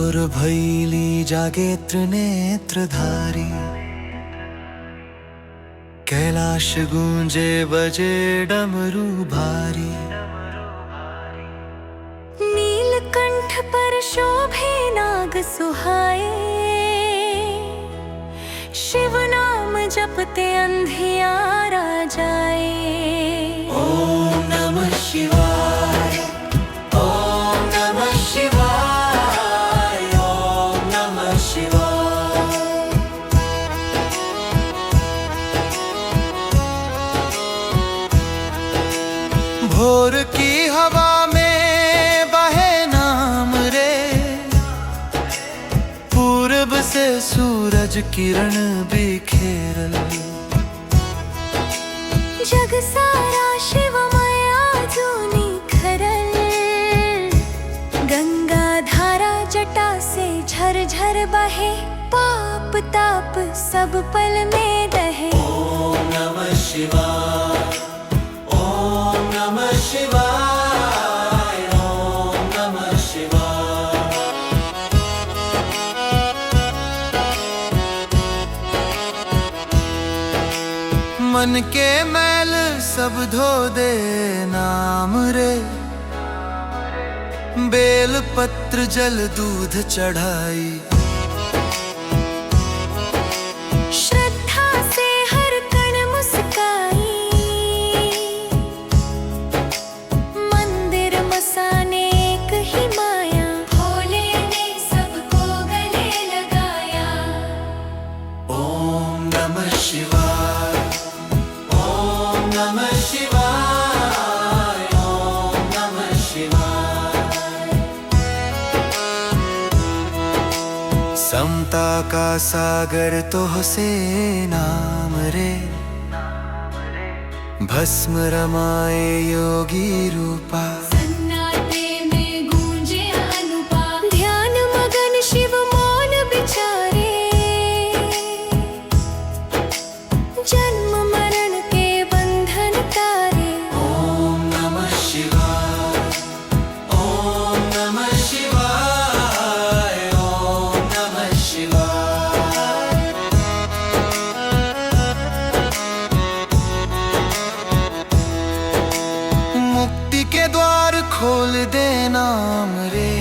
भोर भैली जागे त्रिनेत्रधारी, कैलाश गूंजे बजे डमरू भारी। नीलकंठ पर शोभे नाग सुहाए, शिव नाम जपते अंधियारा जाए। ओम नमः शिवाय, ओम नमः शिवाय, ओम नमः शिवाय। भोर की हवा में बहे नाम रे, पूरब से सूरज किरण बिखेरल। जग सारा शिवमय आजूनी खरल, गंगा धारा जटा से झरझर बहे, पाप ताप सब पल में दहे। ओम नमः शिवाय, ओम नमः शिवाय, ओम नमः शिवाय। मन के मैल सब धो दे नाम रे, बेल पत्र जल दूध चढ़ाई। श्रद्धा से हर कण मुस्काई, मंदिर मसाने एक ही माया, भोले ने सबको गले लगाया। ओम नमः शिवाय, ओम नमः शिवाय, ओम नमः शिवाय। समता का सागर तो से नाम रे, भस्म रमाए योगी रूपा। सन्नाटे में गूंजे अनुपा, ध्यान मगन शिव मौन बिचारे, जन्म मरण के बंधन तारे। ओम नमः शिवाय, ओम नमः शिवाय, ओम नमः शिवाय। मुक्ति के द्वार खोल दे नाम रे,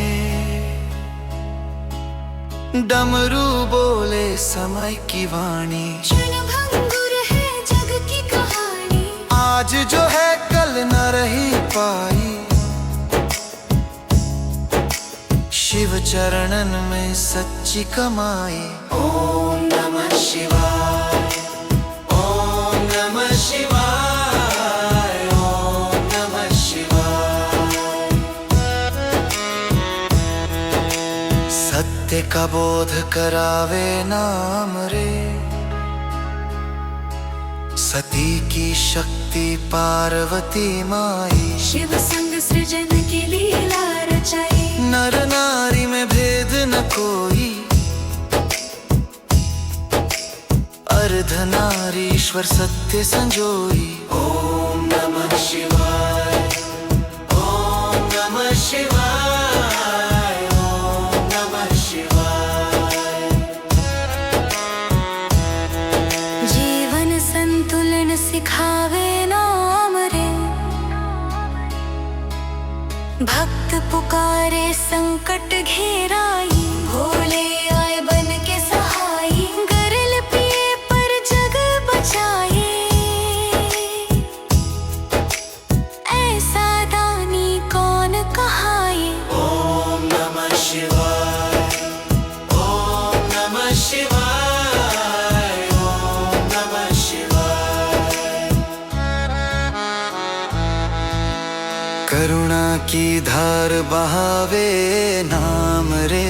डमरू बोले समय की वाणी। क्षणभंगुर है जग की कहानी, आज जो है कल न रही पाई, शिव चरणन में सच्ची कमाई। ओम नमः शिवाय, ओम नमः शिवाय, ओम नमः शिवाय। सत्य का बोध करावे नाम रे, सती की शक्ति पार्वती माई। शिव संग सृजन की लीला रचाई, नर नारी में भेद न कोई, अर्धनारीश्वर सत्य संजोई। ओम नमः शिवाय, ओम नमः शिवाय, ओम नमः शिवाय। जीवन संतुलन सिखावे नाम रे, भक्त पुकारे संकट घेराई, भोले आए बन के सहाई, गरल पिए पर जग बचाए। ऐसा दानी कौन कहाए। ओम नमः शिवाय, ओम नमः शिवाय, ओम नमः शिवाय। करुणा की धार बहावे नाम रे,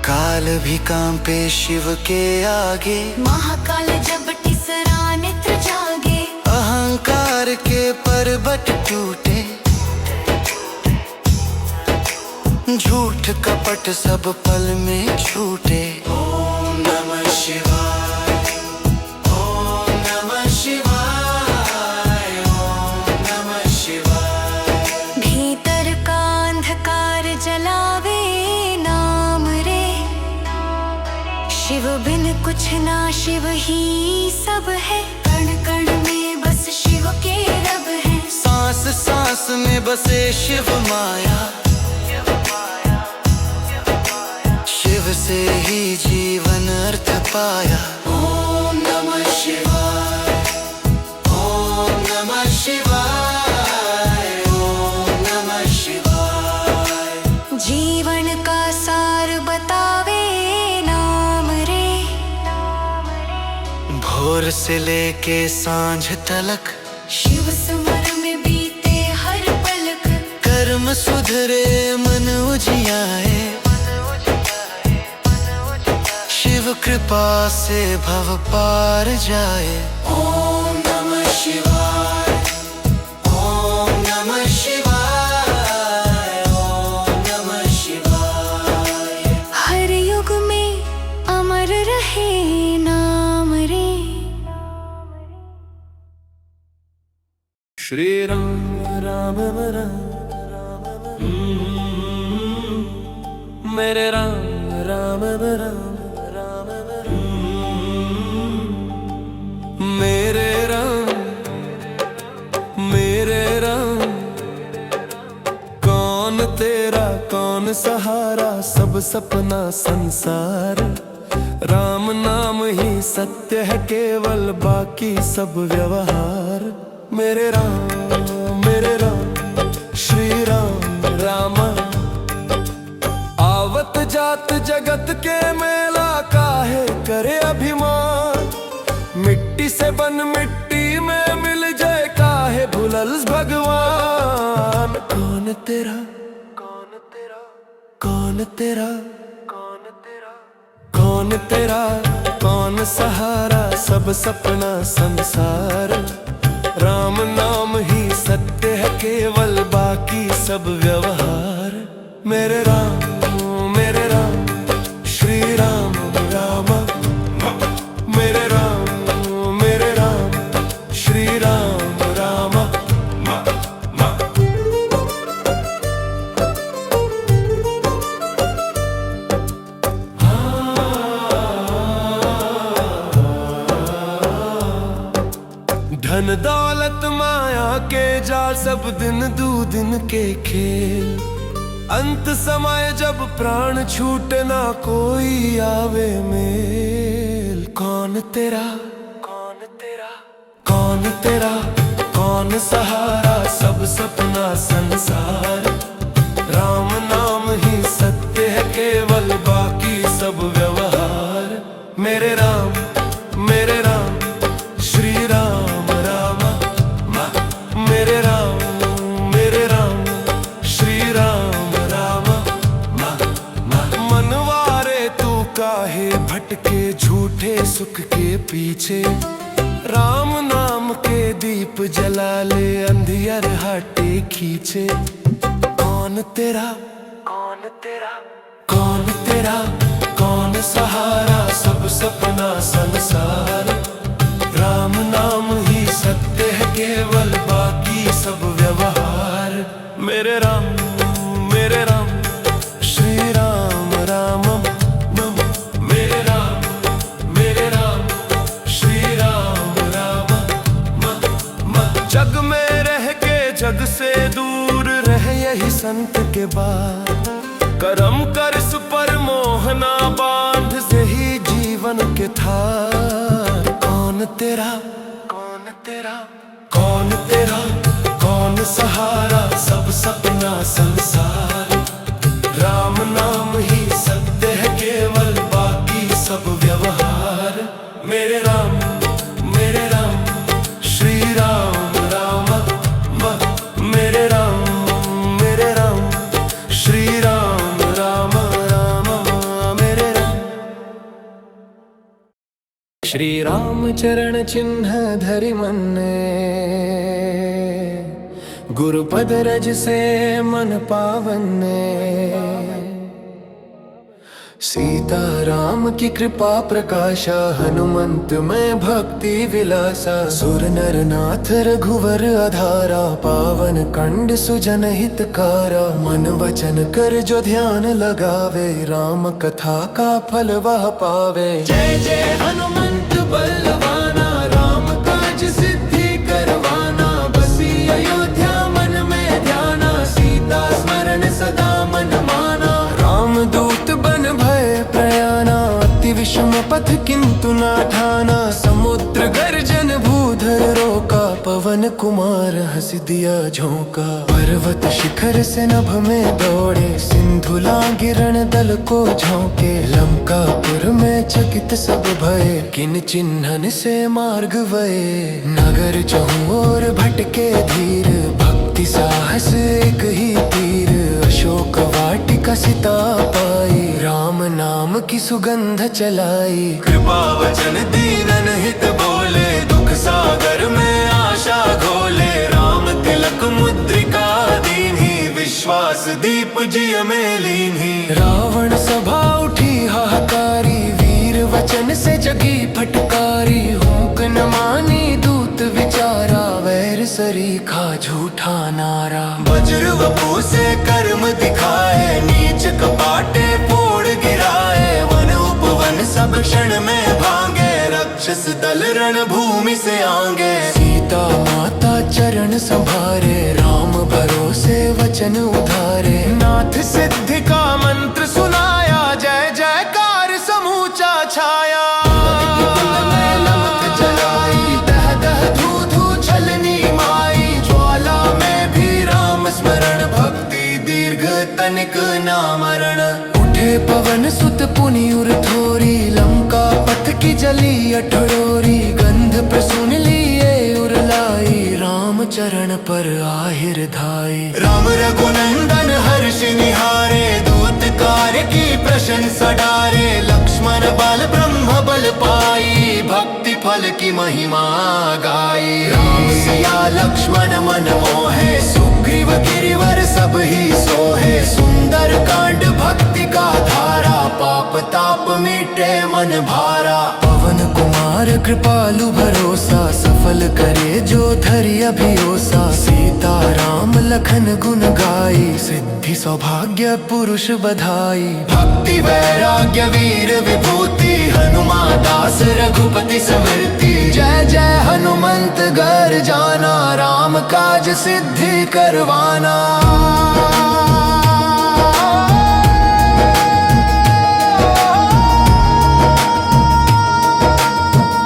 काल भी कांपे शिव के आगे। महाकाल जब टिसरा नेत्र जागे, अहंकार के पर्वत टूटे, झूठ कपट सब पल में छूटे। ओम नमः शिवाय, ओम नमः शिवाय, ओम नमः शिवाय। भीतर का अंधकार जलावे शिव बिन कुछ ना, शिव ही सब है। कण कण में बस शिव के रब है। सांस सांस में बसे शिव माया, शिव से ही जीवन अर्थ पाया। ओम नमः शिवाय, ओम नमः शिवाय, ओम नमः शिवाय। जीवन का सार बतावे नाम रे। भोर से लेके सांझ तलक शिव स्मरण में बीते हर पलक। कर्म सुधरे मन उजियाए, शिव कृपा से भव पार जाए। ओम नमः शिवाय, ओम नमः शिवाय, ओम नमः शिवाय। हर युग में अमर रहे नाम रे। श्री राम राम राम, मेरे राम राम राम, मेरे राम मेरे राम। कौन तेरा कौन सहारा, सब सपना संसार। राम नाम ही सत्य है केवल, बाकी सब व्यवहार। मेरे राम श्री राम रामा। आवत जात जगत के मेला, काहे करे अभिमान। मिट्टी से बन मिट्टी में मिल जाए, काहे भुलल भगवान। कौन तेरा कौन तेरा कौन तेरा कौन तेरा कौन तेरा कौन सहारा, सब सपना संसार। राम नाम ही सत्य है केवल, बाकी सब व्यवहार। मेरे राम श्री राम रामा। मेरे राम श्री राम रामा। धन दौलत माया के जाल, सब दिन दू दिन के खेल। अंत समय जब प्राण छूटे, ना कोई आवे मेल। कौन तेरा कौन तेरा कौन तेरा कौन सहारा, सब सपना संसार। राम नाम ही सत्य है केवल, बाकी सब व्यवहार। मेरे राम श्री राम रामा। मेरे राम श्री राम रामा। मनवारे तू काहे भटके, झूठे सुख के पीछे। राम नाम के दीप जला ले, अंधियर हटे खींचे। कौन तेरा कौन तेरा कौन तेरा कौन सहारा, सब सपना संसार। राम नाम ही सत्य है केवल, बाकी सब व्यवहार। मेरे राम श्री राम राम। मेरे राम श्री राम राम। जग में रह के जग से दूर रह, यही संत के बात। करम कर इस पर मोहना बांध, से ही जीवन के थार। कौन तेरा कौन तेरा कौन तेरा कौन सहारा, सब सपना संसार। राम नाम ही सत्य है केवल, बाकी सब व्यवहार। मेरे राम श्री राम रामा। मेरे राम श्री राम रामा रामा। मेरे राम। श्री राम चरण चिन्ह धरि मन्ने, गुरुपद रज से मन पावन्ने। सीता राम की कृपा प्रकाशा, हनुमंत में भक्ति विलासा। सुर नर नाथ रघुवर आधारा, पावन कंड सुजन हितकारा। मन वचन कर जो ध्यान लगावे, राम कथा का फल वह पावे। जय जय हनुमंत बलवाना, राम काज सिद्धि करवाना। बसी अयोध्या मन में ध्याना, सीता स्मरण सदा मन माना। राम दूत बन भय प्रयाना, अति विषम पथ किंतु ना ठाना। समुद्र गर्जन भूधर रोका, पवन कुमार हंस दिया झोंका। पर्वत शिखर से नभ में दौड़े, सिंधु लांघिरण दल को झोंके। लंकापुर में चकित सब भय, किन चिन्हन से मार्ग वये। नगर चहुँ ओर भटके धीर, भक्ति साहस एक ही तीर। अशोक वाटिका सीता पाई, राम नाम की सुगंध चलाई। कृपा वचन दीनन हित बोले, दुख सागर में आशा घोले। राम तिलक मुद्रिका दीन्ही, विश्वास दीप जिय में लीन्ही। रावण सभा उठी हाहाकारी, वीर वचन से जगी फटकारी। हुंक न मानी दूत विचारा, वैर सरीखा झूठा नारा। वज्र वपु से कर्म दिखाए, नीच कपाटे फोड़ गिराए। वन उपवन सब क्षण में भांगे, राक्षस दल रण भूमि से आंगे। सीता माता चरण संभारे, राम भरोसे वचन उधारे। नाथ सिद्धि का मंत्र सुनाया, जय जयकार समूचा छाया। तनिक ना मरण, उठे पवन सुत पुनियुर थोरी। लंका पथ की जली अठड़ोरी, गंध प्रसून लिए उरलाई। राम चरण पर आहिर धाई, राम रघुनंदन हर्ष निहारे। दूत कार्य की प्रशंसा डारे, लक्ष्मण बल ब्रह्म बल पाई। भक्ति फल की महिमा गाई। राम सिया लक्ष्मण मन मोहे, सुग्रीव गिरिवर सब ही सोहे। सुंदर कांड भक्ति का धारा, पाप ताप मिटे मन भारा। पवन कुमार कृपालु भरोसा, सफल करे जो धरि अभियोसा। सीता राम लखन गुण गाई, सिद्धि सौभाग्य पुरुष बधाई। भक्ति वैराग्य वीर विभूति, हनुमान दास रघुपति स्मृति। जय जय हनुमंत घर जाना, राम काज सिद्धि करवाना।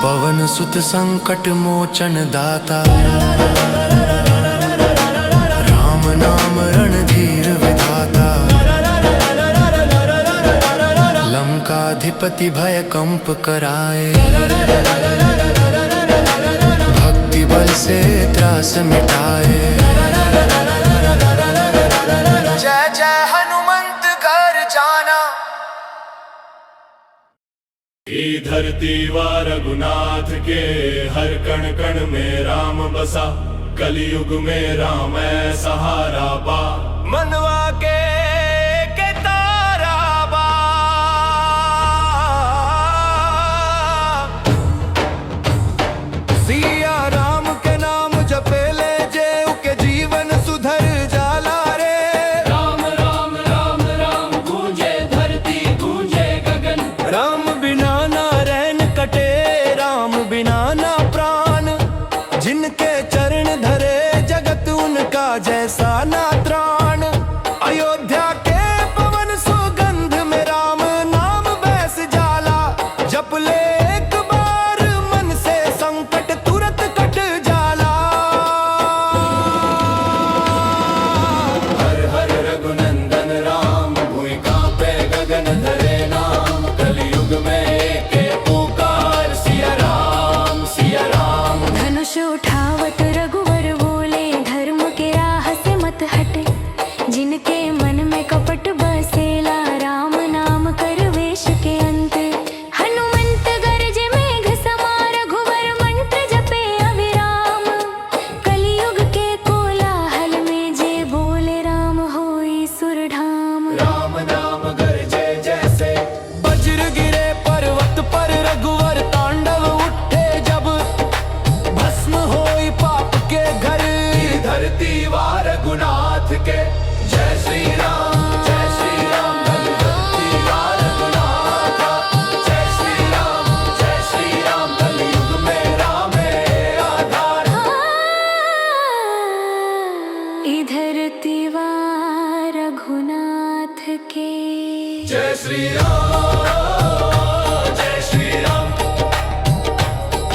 पवन सुत संकट मोचन दाता, राम नाम रणधीर विधाता। लंकाधिपति भय कंप कराए, भक्ति बल से त्रास मिटाए। जय जय हनुमंत घर जाना। ये धरती वा रघुनाथ के, हर कण कण में राम बसा। कलयुग में राम सहारा बा, मनवा के तारा बा। सिया राम के नाम जपेले, जेऊ के जीवन सुधर जाला रे। राम राम राम राम गूंजे धरती गूंजे गगन। राम बिना ना रैन कटे, राम बिना ना प्राण। जिनके चरण धरे जगत, उनका जैसा ना त्राण। जय श्री राम, जय श्री राम,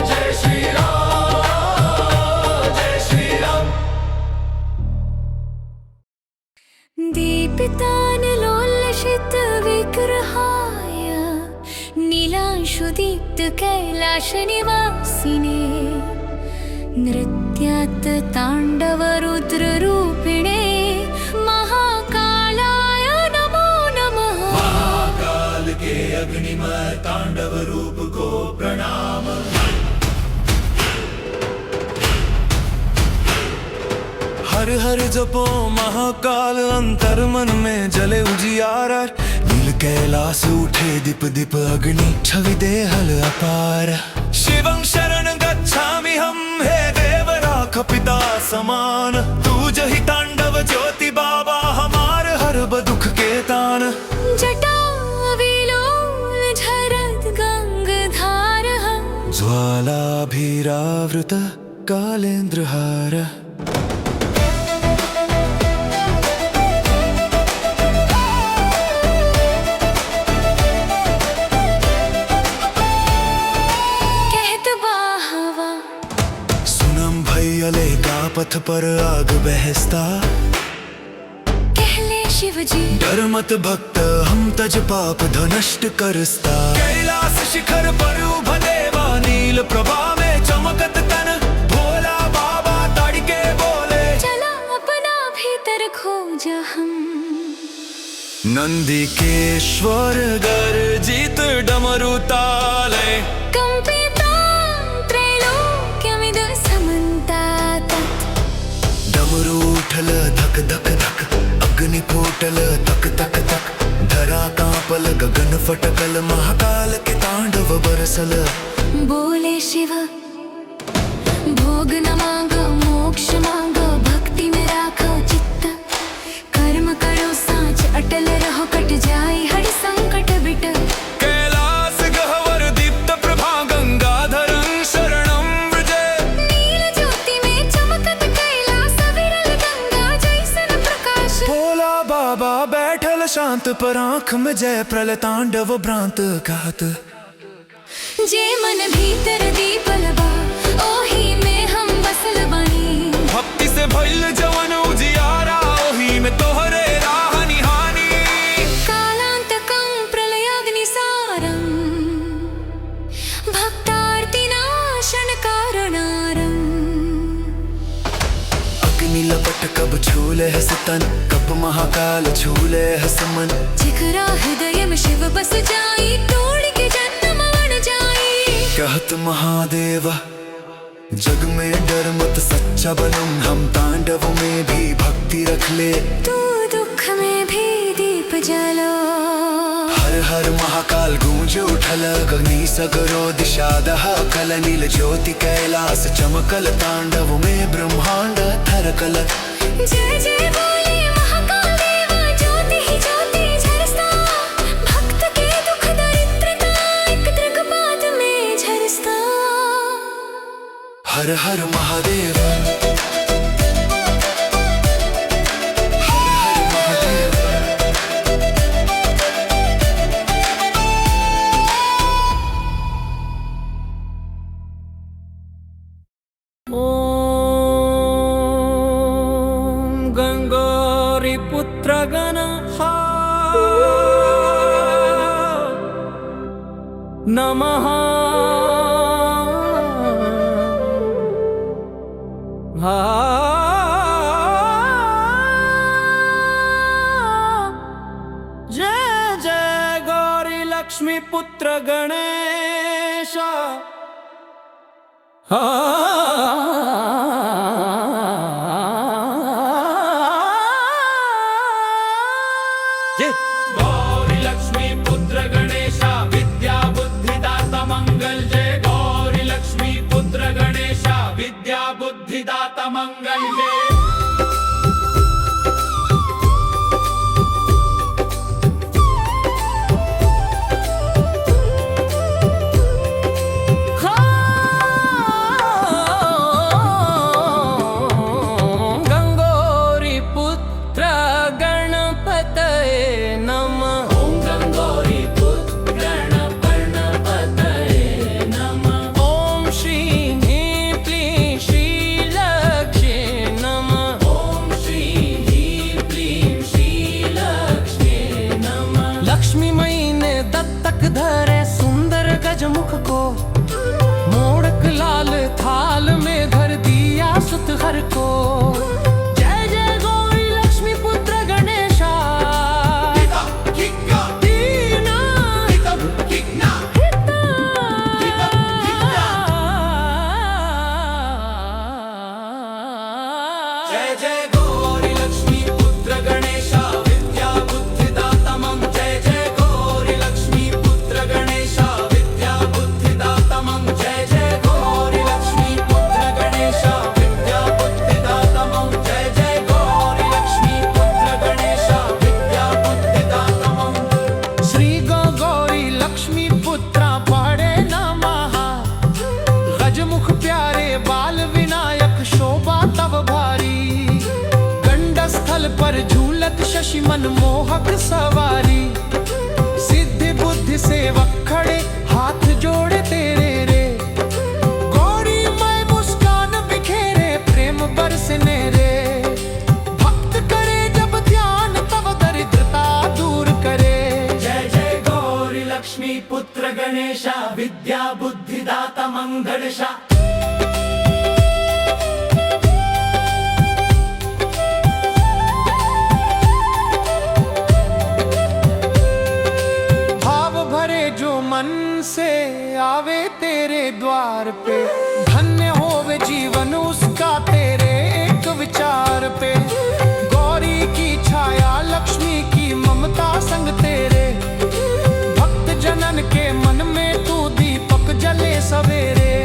जय श्री राम, जय श्री राम। दीपितानलोलशित विग्रहाय नीलांशुदीप्त कैलाशनिवासिने नृत्यात् ताण्डवरुद्ररूपिणे महाकालाय नमो नमः। महाकाल के अग्निमय तांडव रूप को प्रणाम। हर हर जपो महाकाल अंतर मन में जले उजियारा नील कैलास उठे दीप दीप अग्नि छवि दे हल अपार। शिवं शरण गच्छामि हम हे देव राख पिता समान तूज ही तांडव ज्योति बाबा हमार हर दुख के तान। जटा विलोल झरत गंगधारः ज्वालाभिरावृत कालेन्द्रहार। पथ पर आग बहसता कहले शिवजी डर मत भक्त हम तज पाप धनष्ट करस्ता। कैलास शिखर पर उभ देवा नील प्रभा में चमकत तन भोला बाबा ताड़के बोले चला अपना भीतर खोज हम। नंदिकेश्वर गर्जित डमरू ताले कंपिता त्रैलोक्यमिद समन्तात डमरू उठल धक धक धक अग्नि फूटल तक तक तक धरा कांपल गगन फटकल महाकाल के तांडव बरसल। बोले शिव भोग न मांग मोक्ष मांग भक्ति में राखो चित्त कर्म करो साच अटल रहो कट जाए हर संकट बिट। कैलास गहवर दीप्त प्रभा गंगाधरं शरणं व्रजे नील ज्योति में चमकत कैलास विरल गंगा जैसन प्रकाश। भोला बाबा बैठल शांत पर आँख में जय प्रल तांडव भ्रांत कहत जे मन भीतर दीपल बा ओही में हम बसल बानी। भक्ति से भइल जवन उजियारा ओही में तोहरे राह निहानी। कालांतकं प्रलयाग्निसारं भक्तार्तिनाशन कारणारम्। अग्नि लपट कब छूले है स्तन कब महाकाल छूले है समन। जिगरा हृदय में शिव बस जाई तोड़ के जन्म मरण जाई। कहत महादेव जग में डर मत सच्चा बनम हम तांडव में भी भक्ति रख ले। तू दुख में भी दीप जलो हर हर महाकाल गूंज उठल अग्नि सगरो दिशा दहकल नील ज्योति कैलास चमकल तांडव में ब्रह्मांड थरकल। जय जय बोले महाकाल देवा ज्योति ही ज्योति झरस्ता भक्त के दुख दरिद्रता एक दृगपात में झरस्ता। हर हर महादेव गंगोरी पुत्र गण नमः जय जय गौरी लक्ष्मी पुत्र गणेश। गौरी लक्ष्मी पुत्र गणेशा विद्या बुद्धिदाता मंगल। जय गौरी लक्ष्मी पुत्र गणेशा विद्या बुद्धिदाता मंगल। जय गंगोरी पुत्र गणपतये नमः। ओम लक्ष्मी मई ने दत्तक धरे सुंदर गजमुख को, मोड़क लाल थाल में धर दिया सुत हर को। जय जय गौरी लक्ष्मी पुत्र गणेशा, जय जय गौरी लक्ष्मी पुत्र गणेशा विद्या बुद्धिदातमं। जय जय गौरी लक्ष्मी पुत्र गणेशा विद्या बुद्धिदातमं। जय जय गौरी लक्ष्मी पुत्र गणेशा विद्या बुद्धिदातमं। जय जय गौरी लक्ष्मी पुत्र गणेशा विद्या बुद्धिदातमं। श्री गौरी लक्ष्मी पुत्रा पढ़े नमः, गजमुख प्यारे बाल विनायक शोभा तव भारी। गंडस्थल पर झूलत शशि मनमोहक सवारी, सिद्धि बुद्धि सेवक खड़े हाथ जोड़े तेरे रे। गौरी मैं मुस्कान बिखेरे प्रेम बरसने रे, भक्त करे जब ध्यान तब दरिद्रता दूर करे। जय जय गौरी लक्ष्मी पुत्र गणेशा विद्या बुद्धिदातमं गणेशा। मन से आवे तेरे द्वार पे, धन्य होवे जीवन उसका तेरे एक विचार पे। गौरी की छाया लक्ष्मी की ममता संग तेरे, भक्त जनन के मन में तू दीपक जले सवेरे।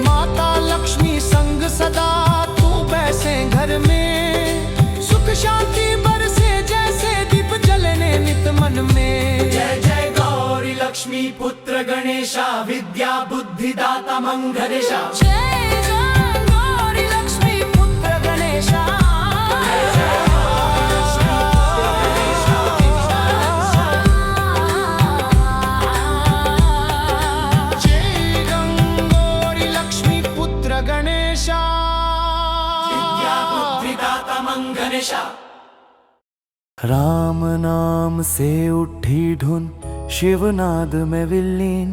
माता लक्ष्मी संग सदा तू बैसे घर में, सुख शांति बरसे जैसे दीप जलने नित मन में। जय जय गौरी लक्ष्मी पुत्र गणेशा विद्या बुद्धिदातमं गणेशा। जय जय गौरी लक्ष्मी पुत्र गणेशा, जय गौरी लक्ष्मी पुत्र गणेशा, विद्या बुद्धिदातमं गणेशा। राम नाम से उठी धुन शिवनाद में विलीन,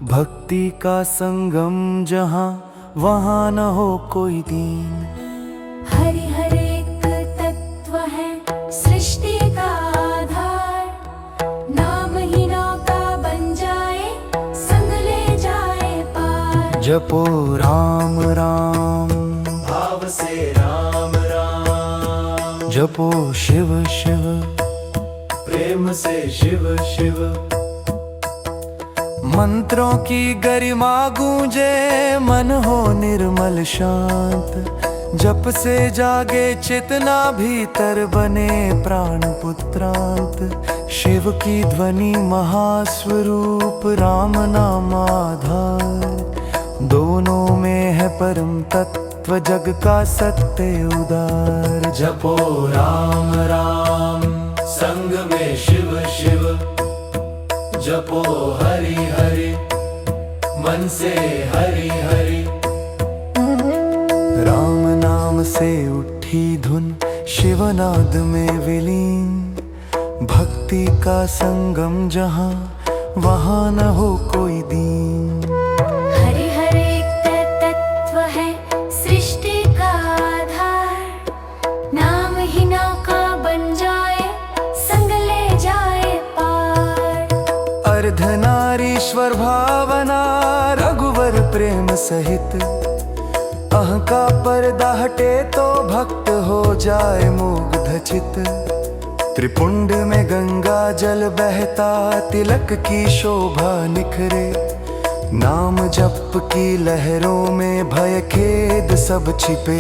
भक्ति का संगम जहाँ वहाँ न हो कोई दीन। हरि हर एक तत्व है सृष्टि का आधार, नाम ही नौका बन जाए संग ले जाए पार। जपो राम राम भाव से राम राम, जपो शिव शिव प्रेम से शिव शिव। मंत्रों की गरिमा गूंजे मन हो निर्मल शांत, जप से जागे चेतना भीतर बने प्राण पुत्रांत। शिव की ध्वनि महास्वरूप राम नाम आधार, दोनों में है परम तत्व जग का सत्य उदार। जपो राम राम संग में शिव शिव, जपो हरि हरि मन से हरि हरि। राम नाम से उठी धुन शिवनाद में विलीन, भक्ति का संगम जहाँ वहाँ न हो कोई दीन। हरि हर एक तत्व है सृष्टि का आधार, नाम ही नौका बन जाए संग ले जाए पार। अर्धनारीश्वर भावना रघुवर प्रेम सहित, अह का पर्दा हटे तो भक्त हो जाए मुग्ध चित। त्रिपुंड में गंगा जल बहता तिलक की शोभा निखरे, नाम जप की लहरों में भय खेद सब छिपे।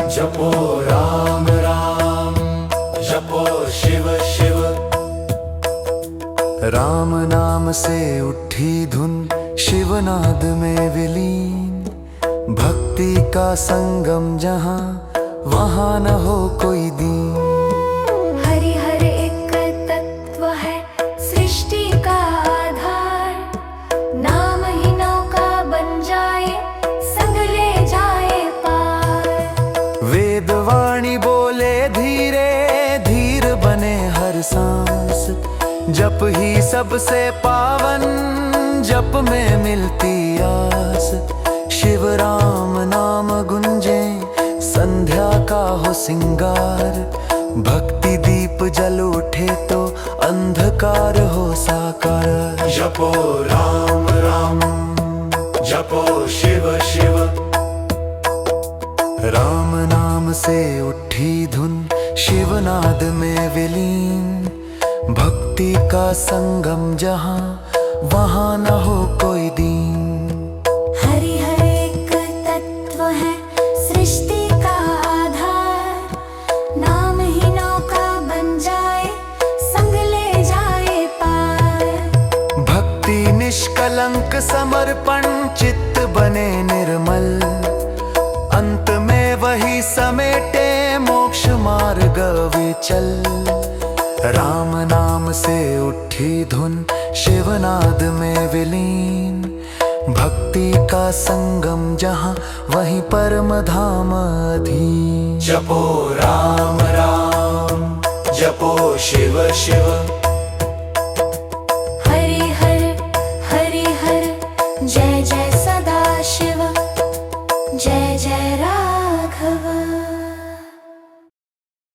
जपो राम राम जपो शिव शिव, राम नाम से उठी धुन शिवनाद में विलीन, भक्ति का संगम जहाँ वहाँ न हो कोई दीन। हरि हर एक तत्व है सृष्टि का आधार, नाम ही नौका बन जाए संग ले जाए पार। वेदवाणी बोले धीरे धीर बने हर सांस, जप ही सबसे पावन, जप में मिलती आस। शिव राम नाम गुंजे, संध्या का हो सिंगार। भक्ति दीप जल उठे तो अंधकार हो साकार। जपो राम राम, जपो शिव शिव। राम नाम से उठी धुन, शिवनाद में विलीन। भक्ति का संगम जहाँ, वहाँ न हो कोई दीन। हरि हर एक तत्व है सृष्टि का आधार। नाम ही नौका बन जाए, संग ले जाए पार। भक्ति निष्कलंक समर्पण, चित्त बने निर्मल। अंत में वही समेटे, मोक्ष मार्ग विचल। राम नाम से उठी धुन, शिवनाद में विलीन। भक्ति का संगम जहाँ, वहीं परम धाम अधीन। जपो राम राम, जपो शिव शिव।